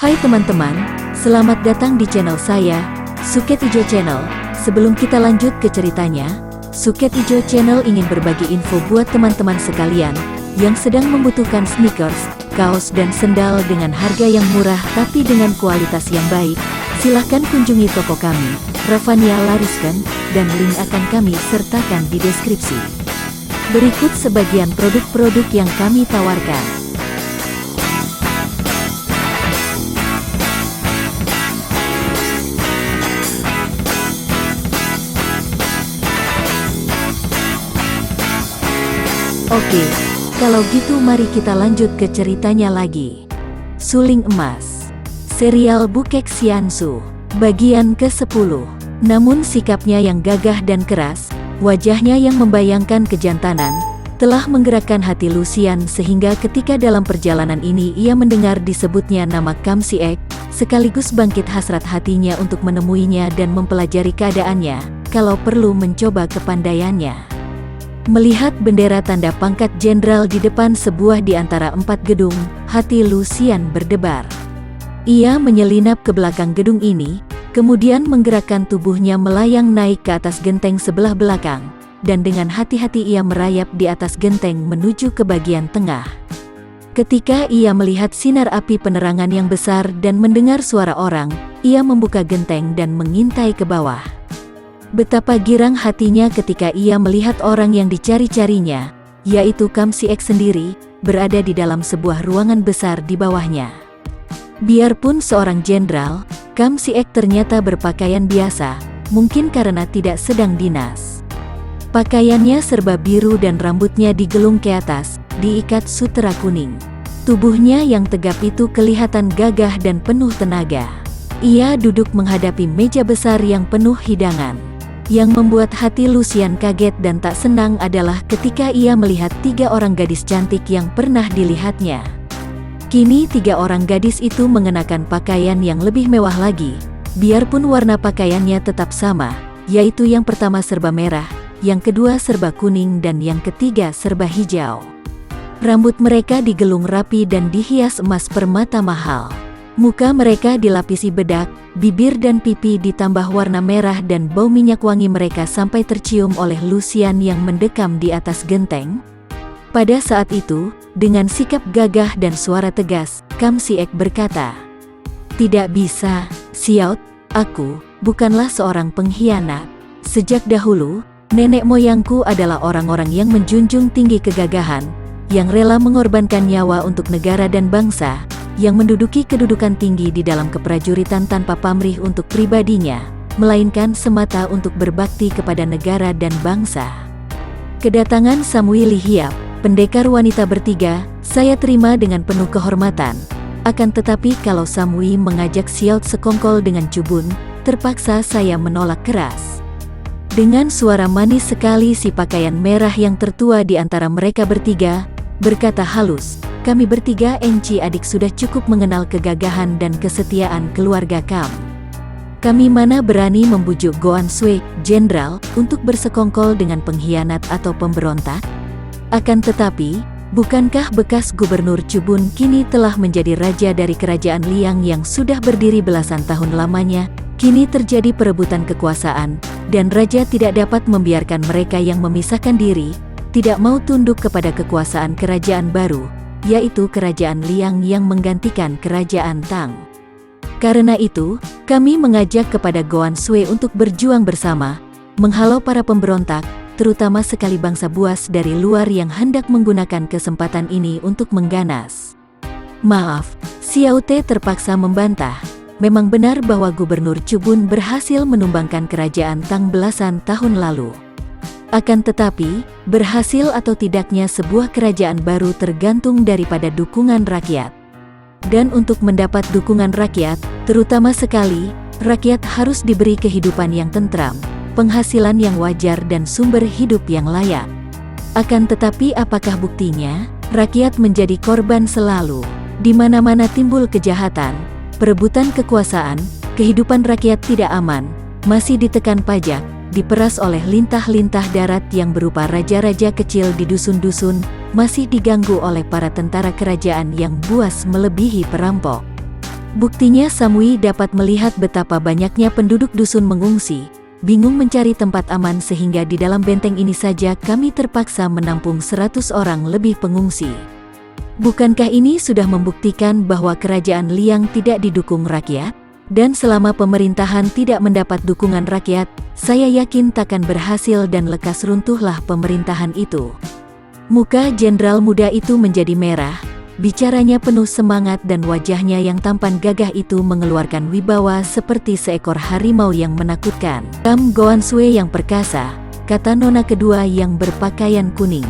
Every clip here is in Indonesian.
Hai teman-teman, selamat datang di channel saya, Suket Ijo Channel. Sebelum kita lanjut ke ceritanya, Suket Ijo Channel ingin berbagi info buat teman-teman sekalian yang sedang membutuhkan sneakers, kaos dan sendal dengan harga yang murah tapi dengan kualitas yang baik. Silahkan kunjungi toko kami, Ravania Lariskan, dan link akan kami sertakan di deskripsi. Berikut sebagian produk-produk yang kami tawarkan. Oke, kalau gitu mari kita lanjut ke ceritanya lagi. Suling Emas, serial Bukek Xiansu, bagian ke-10. Namun sikapnya yang gagah dan keras, wajahnya yang membayangkan kejantanan, telah menggerakkan hati Lucian sehingga ketika dalam perjalanan ini ia mendengar disebutnya nama Kam Si-ek, sekaligus bangkit hasrat hatinya untuk menemuinya dan mempelajari keadaannya, kalau perlu mencoba kepandaiannya. Melihat bendera tanda pangkat jenderal di depan sebuah di antara 4 gedung, hati Lucian berdebar. Ia menyelinap ke belakang gedung ini, kemudian menggerakkan tubuhnya melayang naik ke atas genteng sebelah belakang, dan dengan hati-hati ia merayap di atas genteng menuju ke bagian tengah. Ketika ia melihat sinar api penerangan yang besar dan mendengar suara orang, ia membuka genteng dan mengintai ke bawah. Betapa girang hatinya ketika ia melihat orang yang dicari-carinya, yaitu Kam Si-ek sendiri, berada di dalam sebuah ruangan besar di bawahnya. Biarpun seorang jenderal, Kam Si-ek ternyata berpakaian biasa, mungkin karena tidak sedang dinas. Pakaiannya serba biru dan rambutnya digelung ke atas, diikat sutera kuning. Tubuhnya yang tegap itu kelihatan gagah dan penuh tenaga. Ia duduk menghadapi meja besar yang penuh hidangan. Yang membuat hati Lucian kaget dan tak senang adalah ketika ia melihat 3 orang gadis cantik yang pernah dilihatnya. Kini 3 orang gadis itu mengenakan pakaian yang lebih mewah lagi, biarpun warna pakaiannya tetap sama, yaitu yang pertama serba merah, yang kedua serba kuning dan yang ketiga serba hijau. Rambut mereka digelung rapi dan dihias emas permata mahal. Muka mereka dilapisi bedak, bibir dan pipi ditambah warna merah dan bau minyak wangi mereka sampai tercium oleh Lucian yang mendekam di atas genteng. Pada saat itu, dengan sikap gagah dan suara tegas, Kam Si-ek berkata, "Tidak bisa, Xiao, aku bukanlah seorang pengkhianat. Sejak dahulu, nenek moyangku adalah orang-orang yang menjunjung tinggi kegagahan, yang rela mengorbankan nyawa untuk negara dan bangsa, yang menduduki kedudukan tinggi di dalam keprajuritan tanpa pamrih untuk pribadinya, melainkan semata untuk berbakti kepada negara dan bangsa. Kedatangan Samui Lihiap, pendekar wanita bertiga, saya terima dengan penuh kehormatan. Akan tetapi kalau Samui mengajak Xiao sekongkol dengan Cubun, terpaksa saya menolak keras." Dengan suara manis sekali si pakaian merah yang tertua di antara mereka bertiga, berkata halus, "Kami bertiga enci adik sudah cukup mengenal kegagahan dan kesetiaan keluarga Kam. Kami mana berani membujuk Goan Sui, jenderal, untuk bersekongkol dengan pengkhianat atau pemberontak? Akan tetapi, bukankah bekas gubernur Cubun kini telah menjadi raja dari kerajaan Liang yang sudah berdiri belasan tahun lamanya? Kini terjadi perebutan kekuasaan, dan raja tidak dapat membiarkan mereka yang memisahkan diri, tidak mau tunduk kepada kekuasaan kerajaan baru, yaitu kerajaan Liang yang menggantikan kerajaan Tang. Karena itu, kami mengajak kepada Goan Sui untuk berjuang bersama, menghalau para pemberontak, terutama sekali bangsa buas dari luar yang hendak menggunakan kesempatan ini untuk mengganas." "Maaf," Xiao Te terpaksa membantah. Memang benar bahwa Gubernur Cubun berhasil menumbangkan kerajaan Tang belasan tahun lalu. Akan tetapi, berhasil atau tidaknya sebuah kerajaan baru tergantung daripada dukungan rakyat. Dan untuk mendapat dukungan rakyat, terutama sekali, rakyat harus diberi kehidupan yang tentram, penghasilan yang wajar dan sumber hidup yang layak. Akan tetapi apakah buktinya? Rakyat menjadi korban selalu. Di mana-mana timbul kejahatan, perebutan kekuasaan, kehidupan rakyat tidak aman, masih ditekan pajak, diperas oleh lintah-lintah darat yang berupa raja-raja kecil di dusun-dusun, masih diganggu oleh para tentara kerajaan yang buas melebihi perampok. Buktinya Samui dapat melihat betapa banyaknya penduduk dusun mengungsi, bingung mencari tempat aman sehingga di dalam benteng ini saja kami terpaksa menampung 100 orang lebih pengungsi. Bukankah ini sudah membuktikan bahwa kerajaan Liang tidak didukung rakyat? Dan selama pemerintahan tidak mendapat dukungan rakyat, saya yakin takkan berhasil dan lekas runtuhlah pemerintahan itu. Muka jenderal muda itu menjadi merah, bicaranya penuh semangat dan wajahnya yang tampan gagah itu mengeluarkan wibawa seperti seekor harimau yang menakutkan. Kam Goansue yang perkasa, kata nona kedua yang berpakaian kuning.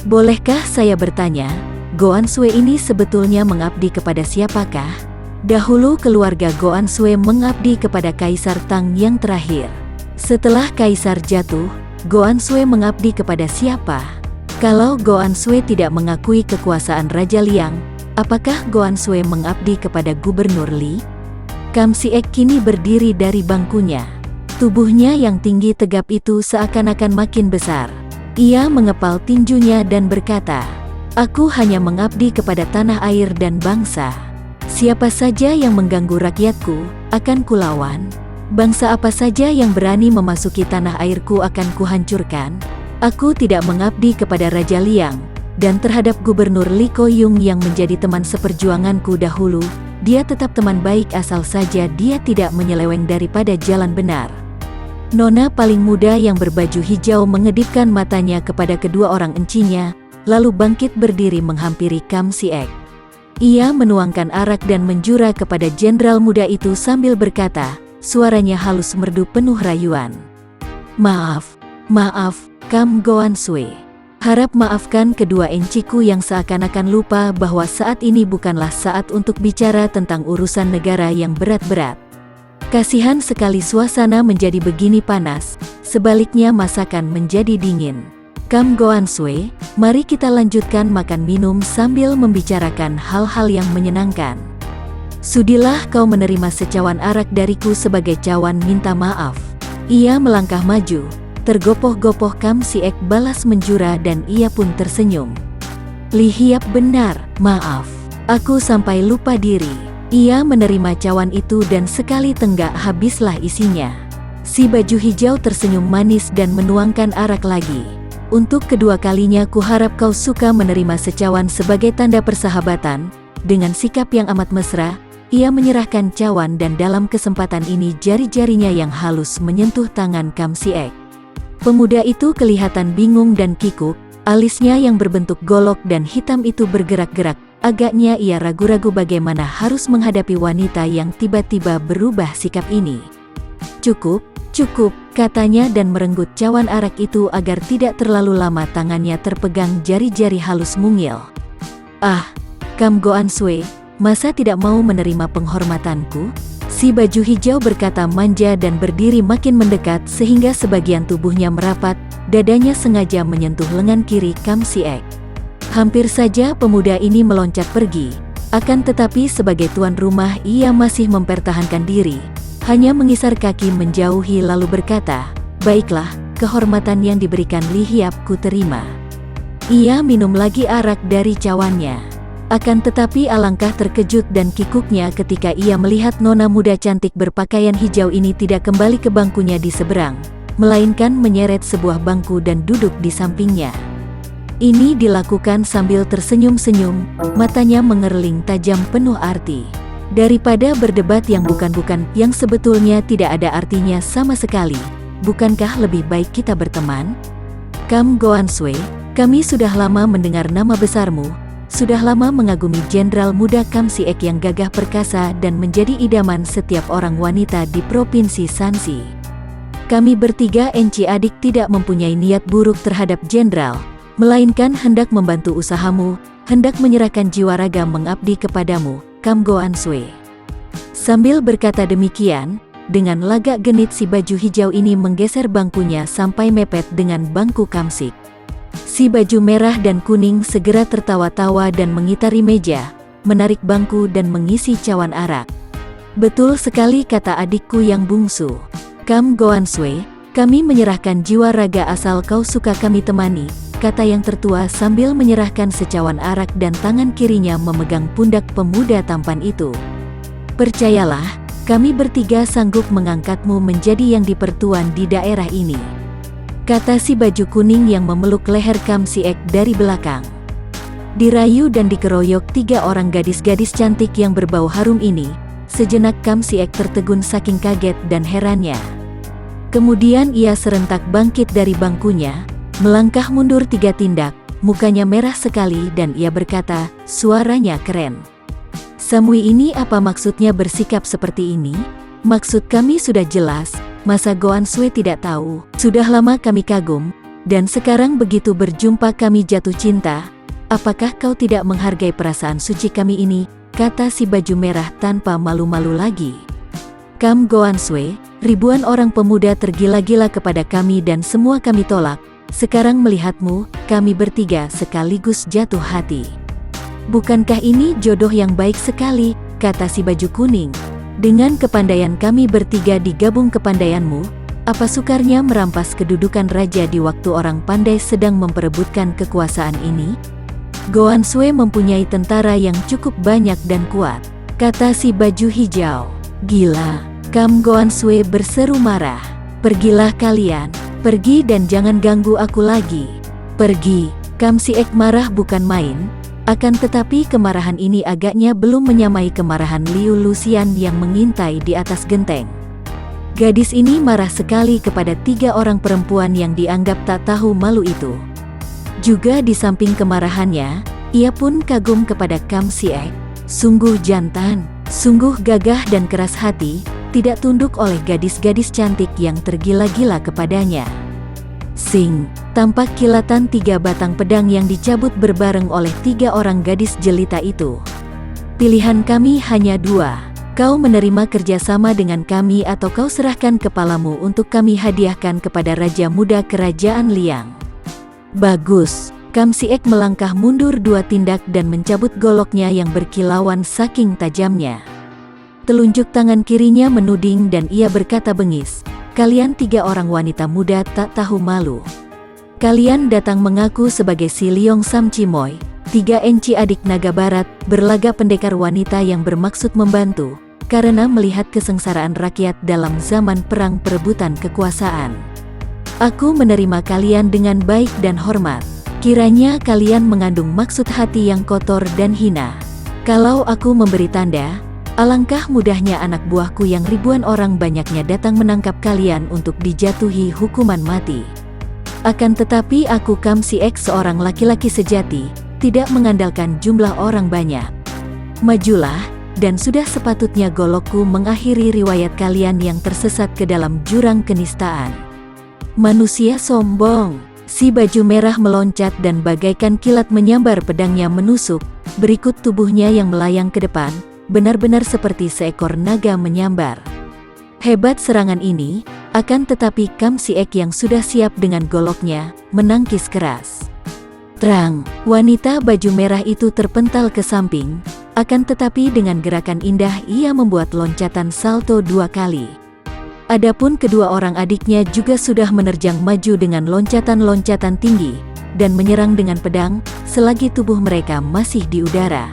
Bolehkah saya bertanya, Goansue ini sebetulnya mengabdi kepada siapakah? Dahulu keluarga Goansue mengabdi kepada Kaisar Tang yang terakhir. Setelah Kaisar jatuh, Goansue mengabdi kepada siapa? Kalau Goansue tidak mengakui kekuasaan Raja Liang, apakah Goansue mengabdi kepada Gubernur Li? Kam Siek kini berdiri dari bangkunya. Tubuhnya yang tinggi tegap itu seakan-akan makin besar. Ia mengepal tinjunya dan berkata, "Aku hanya mengabdi kepada tanah air dan bangsa. Siapa saja yang mengganggu rakyatku, akan kulawan. Bangsa apa saja yang berani memasuki tanah airku akan kuhancurkan. Aku tidak mengabdi kepada Raja Liang, dan terhadap Gubernur Li Koyung yang menjadi teman seperjuanganku dahulu, dia tetap teman baik asal saja dia tidak menyeleweng daripada jalan benar." Nona paling muda yang berbaju hijau mengedipkan matanya kepada kedua orang encinya, lalu bangkit berdiri menghampiri Kam Siek. Ia menuangkan arak dan menjura kepada jenderal muda itu sambil berkata, suaranya halus merdu penuh rayuan. Maaf, Kam Goansue. Harap maafkan kedua enciku yang seakan-akan lupa bahwa saat ini bukanlah saat untuk bicara tentang urusan negara yang berat-berat. Kasihan sekali suasana menjadi begini panas, sebaliknya masakan menjadi dingin. Kam Goansue, mari kita lanjutkan makan minum sambil membicarakan hal-hal yang menyenangkan. Sudilah kau menerima secawan arak dariku sebagai cawan minta maaf. Ia melangkah maju, tergopoh-gopoh Kam Siek balas menjura dan ia pun tersenyum. Li Hiap benar, maaf. Aku sampai lupa diri. Ia menerima cawan itu dan sekali tenggak habislah isinya. Si baju hijau tersenyum manis dan menuangkan arak lagi. Untuk kedua kalinya kuharap kau suka menerima secawan sebagai tanda persahabatan. Dengan sikap yang amat mesra, ia menyerahkan cawan dan dalam kesempatan ini jari-jarinya yang halus menyentuh tangan Kam Siek. Pemuda itu kelihatan bingung dan kikuk, alisnya yang berbentuk golok dan hitam itu bergerak-gerak. Agaknya ia ragu-ragu bagaimana harus menghadapi wanita yang tiba-tiba berubah sikap ini. Cukup, katanya dan merenggut cawan arak itu agar tidak terlalu lama tangannya terpegang jari-jari halus mungil. Ah, Kam Goansue, masa tidak mau menerima penghormatanku? Si baju hijau berkata manja dan berdiri makin mendekat sehingga sebagian tubuhnya merapat, dadanya sengaja menyentuh lengan kiri Kam Siek. Hampir saja pemuda ini meloncat pergi, akan tetapi sebagai tuan rumah ia masih mempertahankan diri. Hanya mengisar kaki menjauhi lalu berkata, baiklah, kehormatan yang diberikan Li Hiap ku terima. Ia minum lagi arak dari cawannya. Akan tetapi alangkah terkejut dan kikuknya ketika ia melihat nona muda cantik berpakaian hijau ini tidak kembali ke bangkunya di seberang, melainkan menyeret sebuah bangku dan duduk di sampingnya. Ini dilakukan sambil tersenyum-senyum, matanya mengerling tajam penuh arti. Daripada berdebat yang bukan-bukan, yang sebetulnya tidak ada artinya sama sekali, bukankah lebih baik kita berteman? Kam Goansue, kami sudah lama mendengar nama besarmu, sudah lama mengagumi jenderal muda Kam Siek yang gagah perkasa dan menjadi idaman setiap orang wanita di Provinsi Shanxi. Kami bertiga enci adik tidak mempunyai niat buruk terhadap jenderal, melainkan hendak membantu usahamu, hendak menyerahkan jiwa raga mengabdi kepadamu, Kam Goansue. Sambil berkata demikian, dengan lagak genit si baju hijau ini menggeser bangkunya sampai mepet dengan bangku Kam Siek. Si baju merah dan kuning segera tertawa-tawa dan mengitari meja, menarik bangku dan mengisi cawan arak. Betul sekali kata adikku yang bungsu. Kam Goansue, kami menyerahkan jiwa raga asal kau suka kami temani, kata yang tertua sambil menyerahkan secawan arak dan tangan kirinya memegang pundak pemuda tampan itu. Percayalah, kami bertiga sanggup mengangkatmu menjadi yang dipertuan di daerah ini, kata si baju kuning yang memeluk leher Kam Siek dari belakang. Dirayu dan dikeroyok 3 orang gadis-gadis cantik yang berbau harum ini, sejenak Kam Siek tertegun saking kaget dan herannya. Kemudian ia serentak bangkit dari bangkunya, melangkah mundur 3 tindak, mukanya merah sekali dan ia berkata, suaranya keren. Samui ini apa maksudnya bersikap seperti ini? Maksud kami sudah jelas, masa Goan Sue tidak tahu? Sudah lama kami kagum, dan sekarang begitu berjumpa kami jatuh cinta. Apakah kau tidak menghargai perasaan suci kami ini? Kata si baju merah tanpa malu-malu lagi. Kam Goan Sue, ribuan orang pemuda tergila-gila kepada kami dan semua kami tolak. Sekarang melihatmu, kami bertiga sekaligus jatuh hati. Bukankah ini jodoh yang baik sekali, kata si baju kuning. Dengan kepandaian kami bertiga digabung kepandaianmu, apa sukarnya merampas kedudukan raja di waktu orang pandai sedang memperebutkan kekuasaan ini? Goan Sue mempunyai tentara yang cukup banyak dan kuat, kata si baju hijau. Gila, Kam Goan Sue berseru marah. Pergilah kalian, pergi dan jangan ganggu aku lagi. Pergi, Kam Siek marah bukan main. Akan tetapi kemarahan ini agaknya belum menyamai kemarahan Liu Lucian yang mengintai di atas genteng. Gadis ini marah sekali kepada 3 orang perempuan yang dianggap tak tahu malu itu. Juga di samping kemarahannya, ia pun kagum kepada Kam Siek. Sungguh jantan, sungguh gagah dan keras hati, tidak tunduk oleh gadis-gadis cantik yang tergila-gila kepadanya. Sing, tampak kilatan 3 batang pedang yang dicabut berbareng oleh 3 orang gadis jelita itu. Pilihan kami hanya 2. Kau menerima kerjasama dengan kami atau kau serahkan kepalamu untuk kami hadiahkan kepada Raja Muda Kerajaan Liang. Bagus, Kam Siek melangkah mundur 2 tindak dan mencabut goloknya yang berkilauan saking tajamnya. Telunjuk tangan kirinya menuding dan ia berkata bengis, kalian 3 orang wanita muda tak tahu malu. Kalian datang mengaku sebagai si Liong Sam Chimoy, 3 enci adik naga barat, berlagak pendekar wanita yang bermaksud membantu, karena melihat kesengsaraan rakyat dalam zaman perang perebutan kekuasaan. Aku menerima kalian dengan baik dan hormat. Kiranya kalian mengandung maksud hati yang kotor dan hina. Kalau aku memberi tanda, alangkah mudahnya anak buahku yang ribuan orang banyaknya datang menangkap kalian untuk dijatuhi hukuman mati. Akan tetapi aku Kam Siek seorang laki-laki sejati, tidak mengandalkan jumlah orang banyak. Majulah, dan sudah sepatutnya golokku mengakhiri riwayat kalian yang tersesat ke dalam jurang kenistaan. Manusia sombong, si baju merah meloncat dan bagaikan kilat menyambar pedangnya menusuk, berikut tubuhnya yang melayang ke depan, benar-benar seperti seekor naga menyambar. Hebat serangan ini, akan tetapi Kam Siek yang sudah siap dengan goloknya, menangkis keras. Terang, wanita baju merah itu terpental ke samping, akan tetapi dengan gerakan indah ia membuat loncatan salto 2 kali. Adapun kedua orang adiknya juga sudah menerjang maju dengan loncatan-loncatan tinggi, dan menyerang dengan pedang, selagi tubuh mereka masih di udara.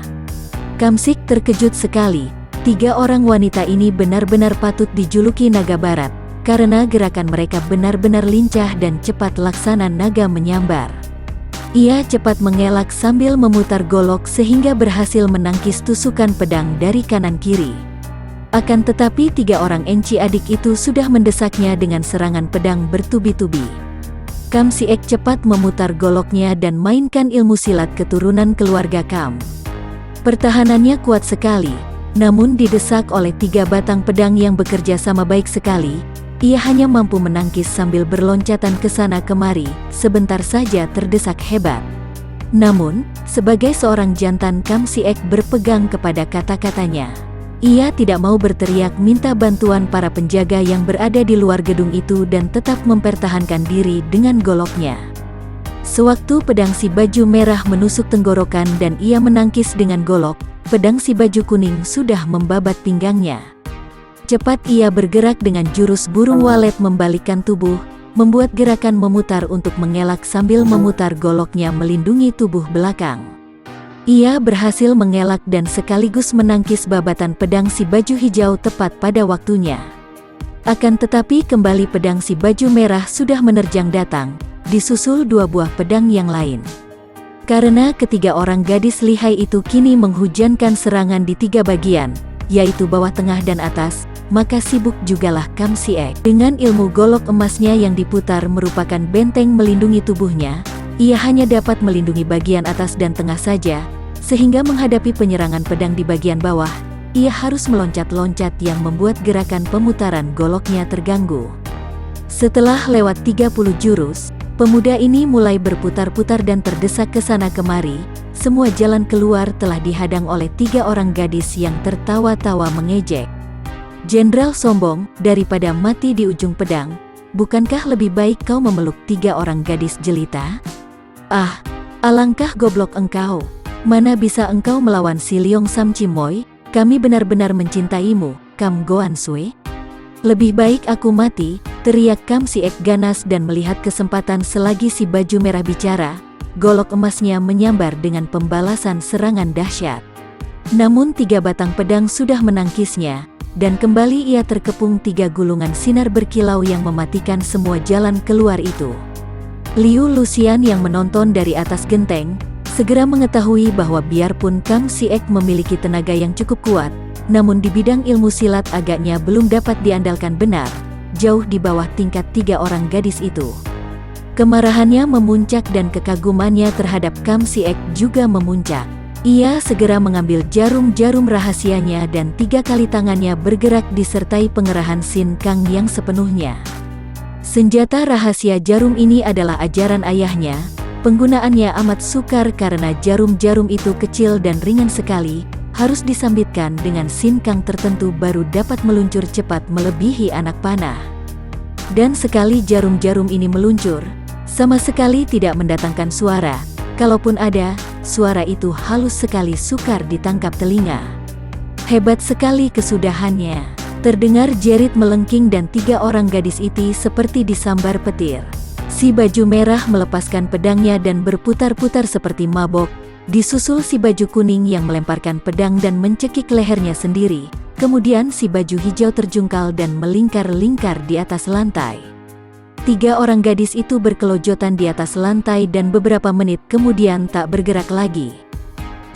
Kam Siek terkejut sekali, 3 orang wanita ini benar-benar patut dijuluki naga barat, karena gerakan mereka benar-benar lincah dan cepat laksana naga menyambar. Ia cepat mengelak sambil memutar golok sehingga berhasil menangkis tusukan pedang dari kanan kiri. Akan tetapi 3 orang enci adik itu sudah mendesaknya dengan serangan pedang bertubi-tubi. Kam Siek cepat memutar goloknya dan mainkan ilmu silat keturunan keluarga Kam. Pertahanannya kuat sekali, namun didesak oleh 3 batang pedang yang bekerja sama baik sekali, ia hanya mampu menangkis sambil berloncatan ke sana kemari, sebentar saja terdesak hebat. Namun, sebagai seorang jantan Kam Siek berpegang kepada kata-katanya. Ia tidak mau berteriak minta bantuan para penjaga yang berada di luar gedung itu dan tetap mempertahankan diri dengan goloknya. Sewaktu pedang si baju merah menusuk tenggorokan dan ia menangkis dengan golok, pedang si baju kuning sudah membabat pinggangnya. Cepat ia bergerak dengan jurus burung walet membalikkan tubuh, membuat gerakan memutar untuk mengelak sambil memutar goloknya melindungi tubuh belakang. Ia berhasil mengelak dan sekaligus menangkis babatan pedang si baju hijau tepat pada waktunya. Akan tetapi kembali pedang si baju merah sudah menerjang datang, disusul dua buah pedang yang lain. Karena ketiga orang gadis lihai itu kini menghujankan serangan di tiga bagian, yaitu bawah, tengah, dan atas, maka sibuk jugalah Kam Siek. Dengan ilmu golok emasnya yang diputar merupakan benteng melindungi tubuhnya, ia hanya dapat melindungi bagian atas dan tengah saja, sehingga menghadapi penyerangan pedang di bagian bawah, ia harus meloncat-loncat yang membuat gerakan pemutaran goloknya terganggu. Setelah lewat 30 jurus, pemuda ini mulai berputar-putar dan terdesak ke sana kemari. Semua jalan keluar telah dihadang oleh tiga orang gadis yang tertawa-tawa mengejek. "Jenderal sombong, daripada mati di ujung pedang, bukankah lebih baik kau memeluk tiga orang gadis jelita? Ah, alangkah goblok engkau. Mana bisa engkau melawan si Leong Sam Chimoy? Kami benar-benar mencintaimu, Kam Goan Sue. Lebih baik aku mati," teriak Kam Siek ganas dan melihat kesempatan selagi si baju merah bicara, golok emasnya menyambar dengan pembalasan serangan dahsyat. Namun tiga batang pedang sudah menangkisnya, dan kembali ia terkepung tiga gulungan sinar berkilau yang mematikan semua jalan keluar itu. Liu Lucian yang menonton dari atas genteng, segera mengetahui bahwa biarpun Kam Siek memiliki tenaga yang cukup kuat, namun di bidang ilmu silat agaknya belum dapat diandalkan benar, jauh di bawah tingkat tiga orang gadis itu. Kemarahannya memuncak dan kekagumannya terhadap Kam Siek juga memuncak. Ia segera mengambil jarum-jarum rahasianya dan 3 kali tangannya bergerak disertai pengerahan Sin Kang yang sepenuhnya. Senjata rahasia jarum ini adalah ajaran ayahnya. Penggunaannya amat sukar karena jarum-jarum itu kecil dan ringan sekali, harus disambitkan dengan Sin Kang tertentu baru dapat meluncur cepat melebihi anak panah. Dan sekali jarum-jarum ini meluncur, sama sekali tidak mendatangkan suara. Kalaupun ada, suara itu halus sekali, sukar ditangkap telinga. Hebat sekali kesudahannya. Terdengar jerit melengking dan tiga orang gadis itu seperti disambar petir. Si baju merah melepaskan pedangnya dan berputar-putar seperti mabok, disusul si baju kuning yang melemparkan pedang dan mencekik lehernya sendiri. Kemudian si baju hijau terjungkal dan melingkar-lingkar di atas lantai. Tiga orang gadis itu berkelojotan di atas lantai dan beberapa menit kemudian tak bergerak lagi.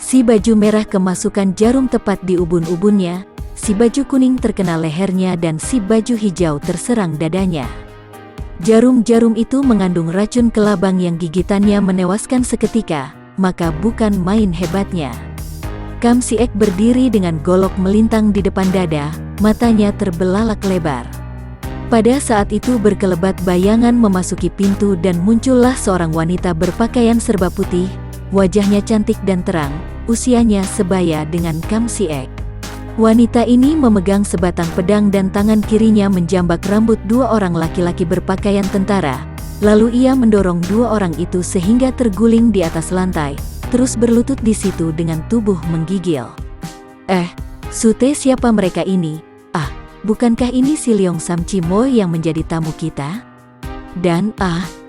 Si baju merah kemasukan jarum tepat di ubun-ubunnya, si baju kuning terkena lehernya dan si baju hijau terserang dadanya. Jarum-jarum itu mengandung racun kelabang yang gigitannya menewaskan seketika, maka bukan main hebatnya. Kam Siek berdiri dengan golok melintang di depan dada, matanya terbelalak lebar. Pada saat itu berkelebat bayangan memasuki pintu dan muncullah seorang wanita berpakaian serba putih, wajahnya cantik dan terang, usianya sebaya dengan Kam Siek. Wanita ini memegang sebatang pedang dan tangan kirinya menjambak rambut dua orang laki-laki berpakaian tentara. Lalu ia mendorong dua orang itu sehingga terguling di atas lantai, terus berlutut di situ dengan tubuh menggigil. Sute, siapa mereka ini? Ah, bukankah ini si Leong Sam Chimoy yang menjadi tamu kita? Dan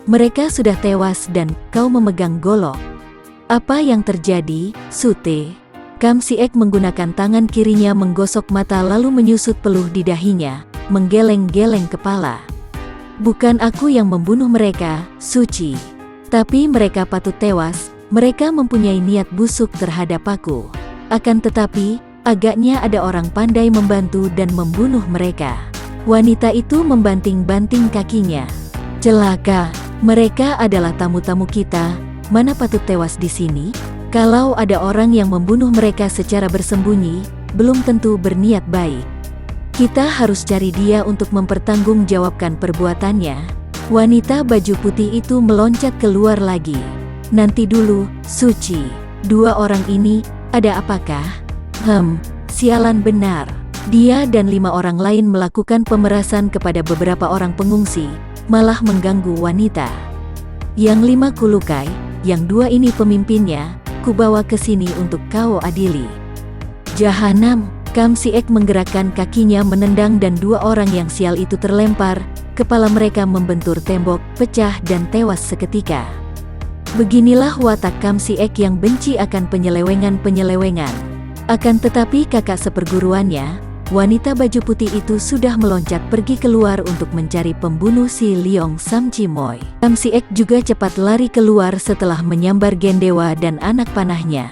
mereka sudah tewas dan kau memegang golok. Apa yang terjadi, Sute? Kam Siek menggunakan tangan kirinya menggosok mata lalu menyusut peluh di dahinya, menggeleng-geleng kepala. Bukan aku yang membunuh mereka, Suci. Tapi mereka patut tewas, mereka mempunyai niat busuk terhadap aku. Akan tetapi, agaknya ada orang pandai membantu dan membunuh mereka. Wanita itu membanting-banting kakinya. Celaka, mereka adalah tamu-tamu kita, mana patut tewas di sini? Kalau ada orang yang membunuh mereka secara bersembunyi, belum tentu berniat baik. Kita harus cari dia untuk mempertanggungjawabkan perbuatannya. Wanita baju putih itu meloncat keluar lagi. Nanti dulu, Suci. Dua orang ini, ada apakah? Sialan benar. Dia dan 5 orang lain melakukan pemerasan kepada beberapa orang pengungsi, malah mengganggu wanita. Yang 5 kulukai, yang 2 ini pemimpinnya. Kubawa ke sini untuk kau adili. Jahanam, Kam Siek menggerakkan kakinya menendang dan 2 orang yang sial itu terlempar, kepala mereka membentur tembok, pecah dan tewas seketika. Beginilah watak Kam Si-ek yang benci akan penyelewengan-penyelewengan. Akan tetapi kakak seperguruannya, wanita baju putih itu sudah meloncat pergi keluar untuk mencari pembunuh si Leong Sam Chimoy. Kam Si-ek juga cepat lari keluar setelah menyambar Gendewa dan anak panahnya.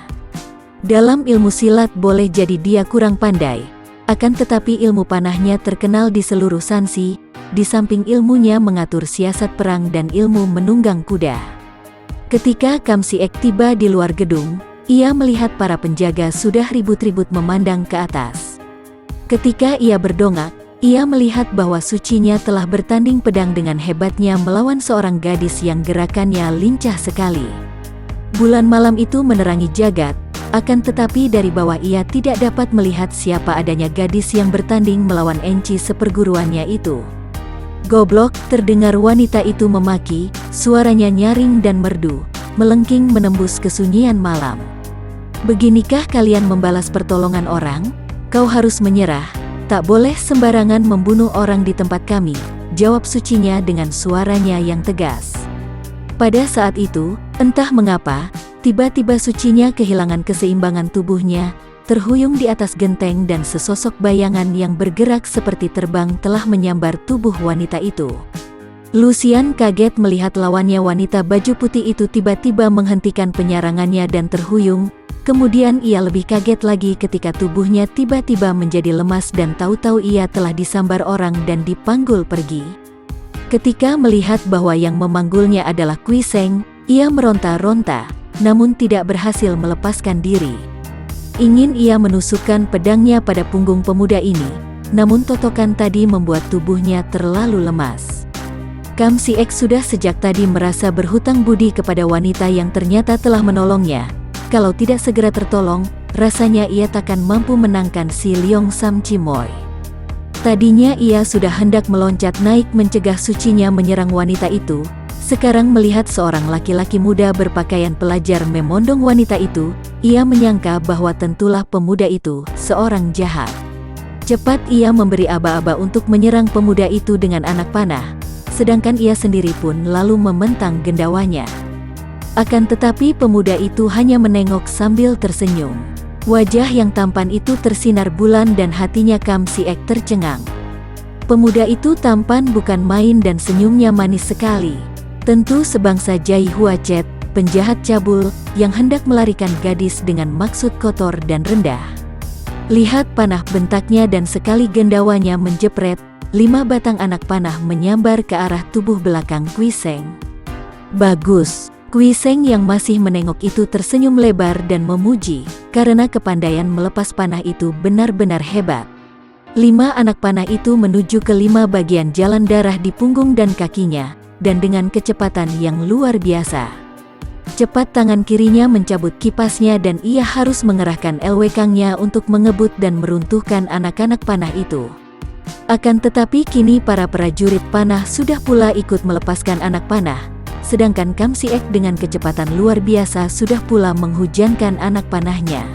Dalam ilmu silat boleh jadi dia kurang pandai, akan tetapi ilmu panahnya terkenal di seluruh Shanxi, di samping ilmunya mengatur siasat perang dan ilmu menunggang kuda. Ketika Kam Si-ek tiba di luar gedung, ia melihat para penjaga sudah ribut-ribut memandang ke atas. Ketika ia berdongak, ia melihat bahwa sucinya telah bertanding pedang dengan hebatnya melawan seorang gadis yang gerakannya lincah sekali. Bulan malam itu menerangi jagat, akan tetapi dari bawah ia tidak dapat melihat siapa adanya gadis yang bertanding melawan enci seperguruannya itu. "Goblok!" terdengar wanita itu memaki, suaranya nyaring dan merdu, melengking menembus kesunyian malam. "Beginikah kalian membalas pertolongan orang? Kau harus menyerah, tak boleh sembarangan membunuh orang di tempat kami," jawab sucinya dengan suaranya yang tegas. Pada saat itu, entah mengapa, tiba-tiba sucinya kehilangan keseimbangan tubuhnya, terhuyung di atas genteng dan sesosok bayangan yang bergerak seperti terbang telah menyambar tubuh wanita itu. Lucian kaget melihat lawannya wanita baju putih itu tiba-tiba menghentikan penyerangannya dan terhuyung, kemudian ia lebih kaget lagi ketika tubuhnya tiba-tiba menjadi lemas dan tahu-tahu ia telah disambar orang dan dipanggul pergi. Ketika melihat bahwa yang memanggulnya adalah Kui Seng, ia meronta-ronta, namun tidak berhasil melepaskan diri. Ingin ia menusukkan pedangnya pada punggung pemuda ini, namun totokan tadi membuat tubuhnya terlalu lemas. Kam Si-ek sudah sejak tadi merasa berhutang budi kepada wanita yang ternyata telah menolongnya. Kalau tidak segera tertolong, rasanya ia takkan mampu menangkan si Leong Sam Chimoy. Tadinya ia sudah hendak meloncat naik mencegah sucinya menyerang wanita itu. Sekarang melihat seorang laki-laki muda berpakaian pelajar memondong wanita itu, ia menyangka bahwa tentulah pemuda itu seorang jahat. Cepat ia memberi aba-aba untuk menyerang pemuda itu dengan anak panah, sedangkan ia sendiri pun lalu mementang gendawanya. Akan tetapi pemuda itu hanya menengok sambil tersenyum. Wajah yang tampan itu tersinar bulan dan hatinya Kam Si-ek tercengang. Pemuda itu tampan bukan main dan senyumnya manis sekali. Tentu sebangsa Jai Huacet, penjahat cabul, yang hendak melarikan gadis dengan maksud kotor dan rendah. Lihat panah bentaknya dan sekali gendawanya menjepret, 5 batang anak panah menyambar ke arah tubuh belakang Kui Seng. "Bagus!" Kui Seng yang masih menengok itu tersenyum lebar dan memuji, karena kepandaian melepas panah itu benar-benar hebat. 5 anak panah itu menuju ke 5 bagian jalan darah di punggung dan kakinya, dan dengan kecepatan yang luar biasa. Cepat tangan kirinya mencabut kipasnya dan ia harus mengerahkan elwekangnya untuk mengebut dan meruntuhkan anak-anak panah itu. Akan tetapi kini para prajurit panah sudah pula ikut melepaskan anak panah, sedangkan Kam Si-ek dengan kecepatan luar biasa sudah pula menghujankan anak panahnya.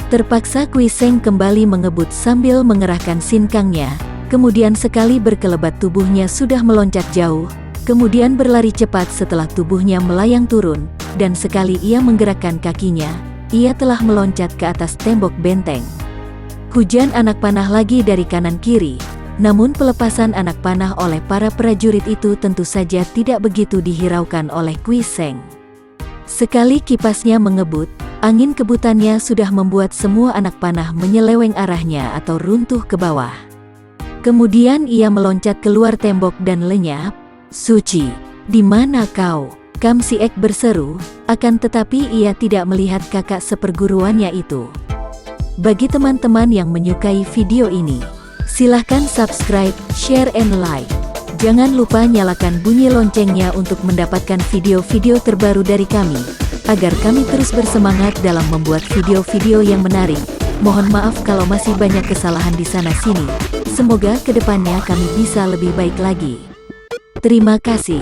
Terpaksa Kui Seng kembali mengebut sambil mengerahkan sinkangnya, kemudian sekali berkelebat tubuhnya sudah meloncat jauh, kemudian berlari cepat setelah tubuhnya melayang turun, dan sekali ia menggerakkan kakinya, ia telah meloncat ke atas tembok benteng. Hujan anak panah lagi dari kanan kiri, namun pelepasan anak panah oleh para prajurit itu tentu saja tidak begitu dihiraukan oleh Kui Seng. Sekali kipasnya mengebut, angin kebutannya sudah membuat semua anak panah menyeleweng arahnya atau runtuh ke bawah. Kemudian ia meloncat keluar tembok dan lenyap. "Suci, di mana kau?" Kam Si-ek berseru, akan tetapi ia tidak melihat kakak seperguruannya itu. Bagi teman-teman yang menyukai video ini, silahkan subscribe, share, and like. Jangan lupa nyalakan bunyi loncengnya untuk mendapatkan video-video terbaru dari kami, agar kami terus bersemangat dalam membuat video-video yang menarik. Mohon maaf kalau masih banyak kesalahan di sana-sini. Semoga kedepannya kami bisa lebih baik lagi. Terima kasih.